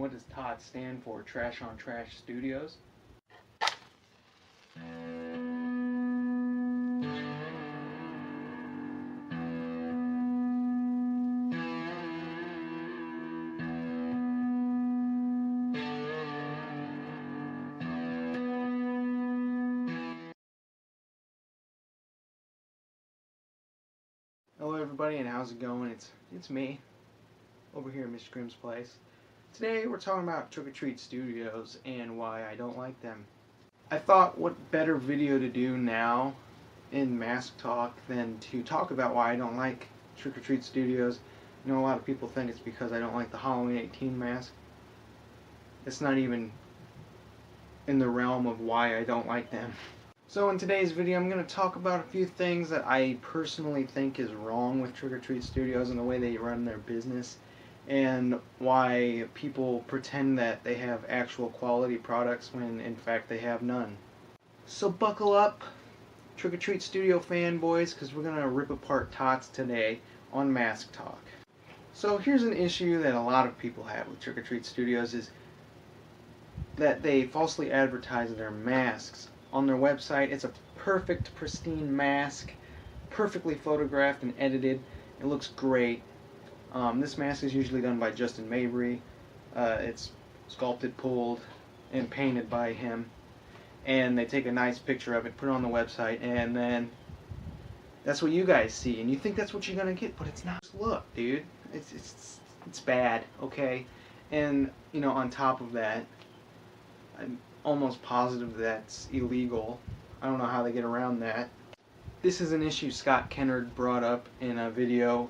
what does TOTS stand for? Trash on Trash Studios? Hello everybody, and how's it going? It's me, over here at Mr. Grimm's place. Today we're talking about Trick or Treat Studios and why I don't like them. I thought what better video to do now in Mask Talk than to talk about why I don't like Trick or Treat Studios. You know, a lot of people think it's because I don't like the Halloween 18 mask. It's not even in the realm of why I don't like them. So in today's video I'm going to talk about a few things that I personally think is wrong with Trick or Treat Studios and the way they run their business, and why people pretend that they have actual quality products when in fact they have none. So buckle up, Trick or Treat Studio fanboys, because we're going to rip apart TOTS today on Mask Talk. So here's an issue that a lot of people have with Trick or Treat Studios, is that they falsely advertise their masks on their website. It's a perfect, pristine mask, perfectly photographed and edited. It looks great. This mask is usually done by Justin Mabry. It's sculpted, pulled, and painted by him. And they take a nice picture of it, put it on the website, and then that's what you guys see. And you think that's what you're gonna get, but it's not. Just look, dude, it's bad, okay? And you know, on top of that, I'm almost positive that's illegal. I don't know how they get around that. This is an issue Scott Kennard brought up in a video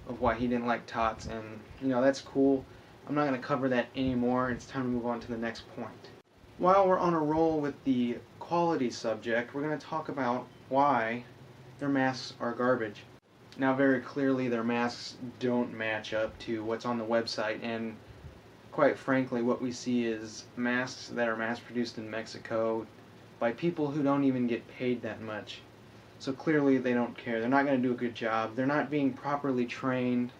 of why he didn't like TOTS, and you know, that's cool. I'm not going to cover that anymore. It's time to move on to the next point. While we're on a roll with the quality subject, we're going to talk about why their masks are garbage. Now, very clearly their masks don't match up to what's on the website, and quite frankly, what we see is masks that are mass-produced in Mexico by people who don't even get paid that much. So clearly they don't care. They're not going to do a good job. They're not being properly trained.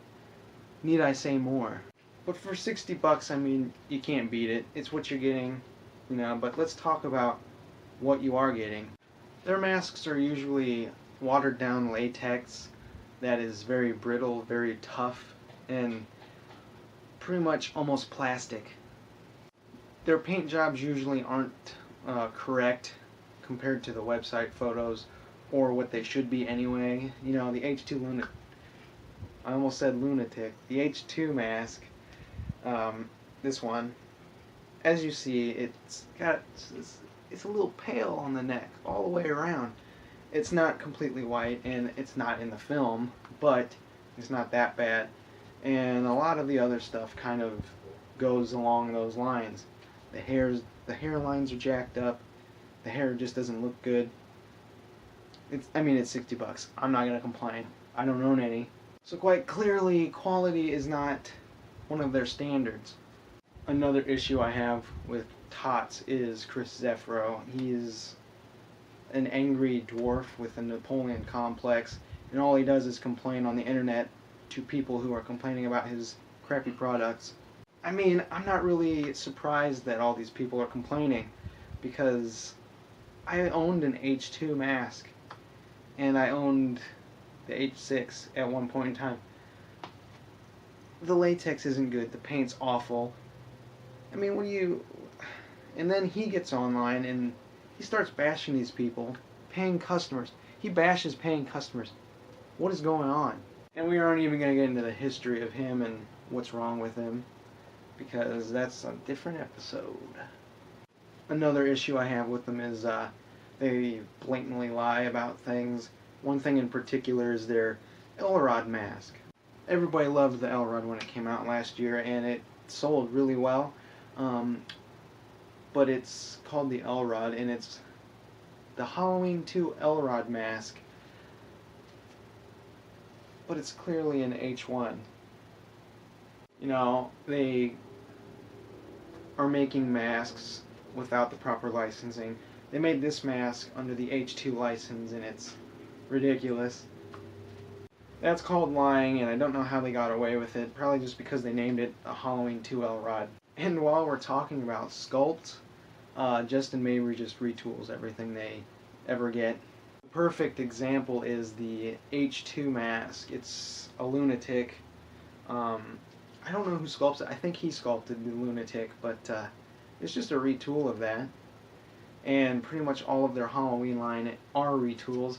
Need I say more? But for 60 bucks, I mean, you can't beat it. It's what you're getting, you know, but let's talk about what you are getting. Their masks are usually watered down latex that is very brittle, very tough, and pretty much almost plastic. Their paint jobs usually aren't correct compared to the website photos, or what they should be anyway. You know, the H2 lunatic, I almost said lunatic, the H2 mask, this one, as you see, it's a little pale on the neck all the way around. It's not completely white, and it's not in the film, but it's not that bad. And a lot of the other stuff kind of goes along those lines. The hairlines are jacked up. The hair just doesn't look good. It's 60 bucks. I'm not gonna complain. I don't own any. So quite clearly, quality is not one of their standards. Another issue I have with TOTS is Chris Zeffiro. He is an angry dwarf with a Napoleon complex, and all he does is complain on the internet to people who are complaining about his crappy products. I mean, I'm not really surprised that all these people are complaining, because I owned an H2 mask, and I owned the H6 at one point in time. The latex isn't good, the paint's awful. I mean, and then he gets online and he starts bashing these people, paying customers. He bashes paying customers. What is going on? And we aren't even going to get into the history of him and what's wrong with him, because that's a different episode. Another issue I have with them is they blatantly lie about things. One thing in particular is their Elrod mask. Everybody loved the Elrod when it came out last year, and it sold really well. But it's called the Elrod, and it's the Halloween 2 Elrod mask, but it's clearly an H1. You know, they are making masks without the proper licensing. They made this mask under the H2 license, and it's ridiculous. That's called lying, and I don't know how they got away with it. Probably just because they named it a Halloween 2L rod. And while we're talking about sculpt, Justin Mabry just retools everything they ever get. The perfect example is the H2 mask. It's a lunatic. I don't know who sculpts it. I think he sculpted the lunatic, but it's just a retool of that. And pretty much all of their Halloween line are retools,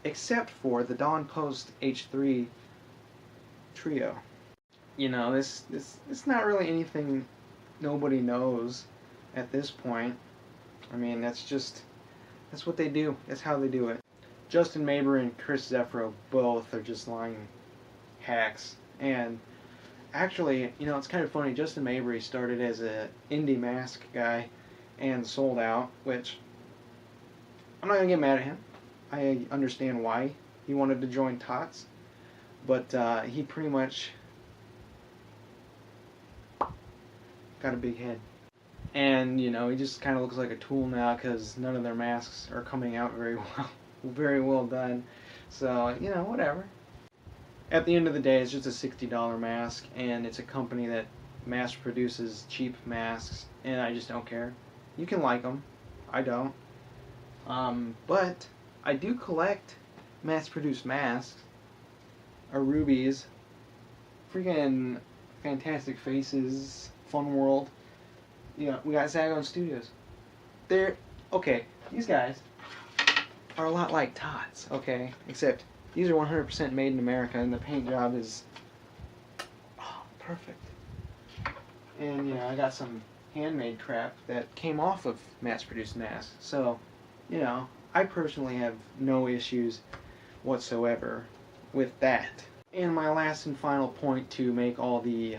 except for the Dawn Post H3 trio. You know, this it's not really anything nobody knows at this point. I mean, that's what they do. That's how they do it. Justin Mabry and Chris Zeffro both are just lying hacks. And actually, you know, it's kind of funny. Justin Mabry started as a indie mask guy and sold out, which I'm not gonna get mad at him. I understand why he wanted to join TOTS, but he pretty much got a big head. And, you know, he just kind of looks like a tool now because none of their masks are coming out very well done. So, you know, whatever. At the end of the day, it's just a $60 mask, and it's a company that mass produces cheap masks, and I just don't care. You can like them. I don't. But I do collect mass-produced masks. Rubies. Freaking Fantastic Faces. Fun World. You know, we got Zagon Studios. They're, okay, these guys are a lot like TOTS, okay? Except these are 100% made in America, and the paint job is perfect. And, you know, I got some handmade crap that came off of mass-produced masks. So, you know, I personally have no issues whatsoever with that. And my last and final point to make all the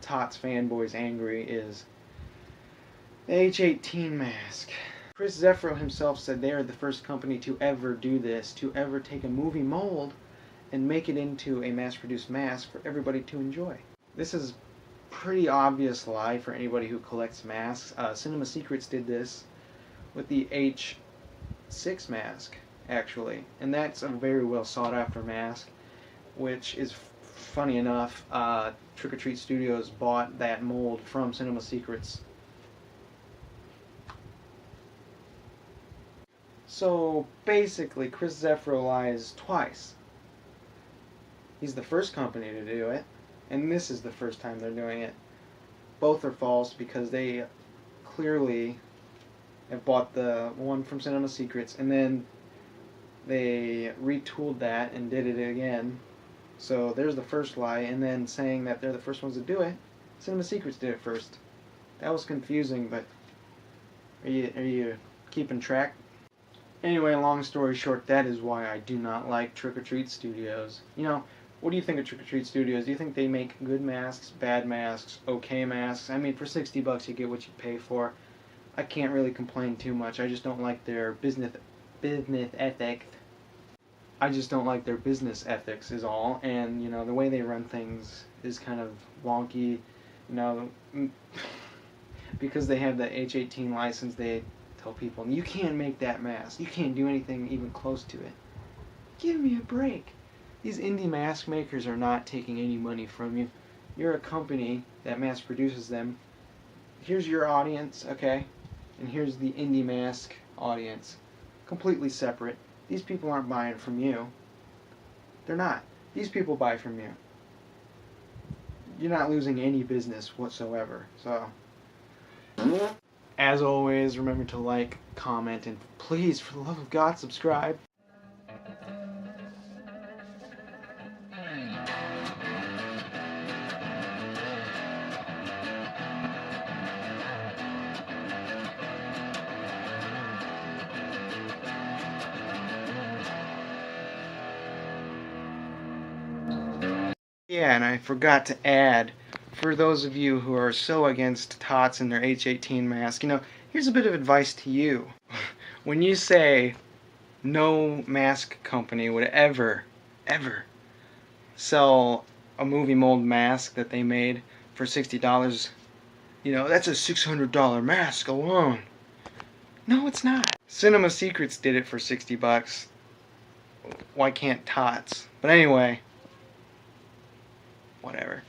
TOTS fanboys angry is the H18 mask. Chris Zeffro himself said they are the first company to ever do this, to ever take a movie mold and make it into a mass-produced mask for everybody to enjoy. This is pretty obvious lie for anybody who collects masks. Cinema Secrets did this with the H6 mask, actually, and that's a very well sought after mask, which is funny enough. Trick or Treat Studios bought that mold from Cinema Secrets. So basically, Chris Zeffro lies twice. He's the first company to do it, and this is the first time they're doing it. Both are false because they clearly have bought the one from Cinema Secrets, and then they retooled that and did it again. So there's the first lie, and then saying that they're the first ones to do it. Cinema Secrets did it first. That was confusing, but are you keeping track? Anyway, long story short, that is why I do not like Trick or Treat Studios. You know, what do you think of Trick or Treat Studios? Do you think they make good masks, bad masks, okay masks? I mean, for $60 you get what you pay for. I can't really complain too much. I just don't like their business ethics. I just don't like their business ethics is all. And, you know, the way they run things is kind of wonky. You know, because they have the H18 license, they tell people, you can't make that mask. You can't do anything even close to it. Give me a break. These indie mask makers are not taking any money from you. You're a company that mass produces them. Here's your audience, okay? And here's the indie mask audience. Completely separate. These people aren't buying from you. They're not. These people buy from you. You're not losing any business whatsoever. So, as always, remember to like, comment, and please, for the love of God, subscribe. Yeah, and I forgot to add, for those of you who are so against TOTS and their H18 mask, you know, here's a bit of advice to you. When you say no mask company would ever sell a movie mold mask that they made for $60, you know, that's a $600 mask alone. No, it's not. Cinema Secrets did it for $60. Why can't TOTS? But anyway, whatever.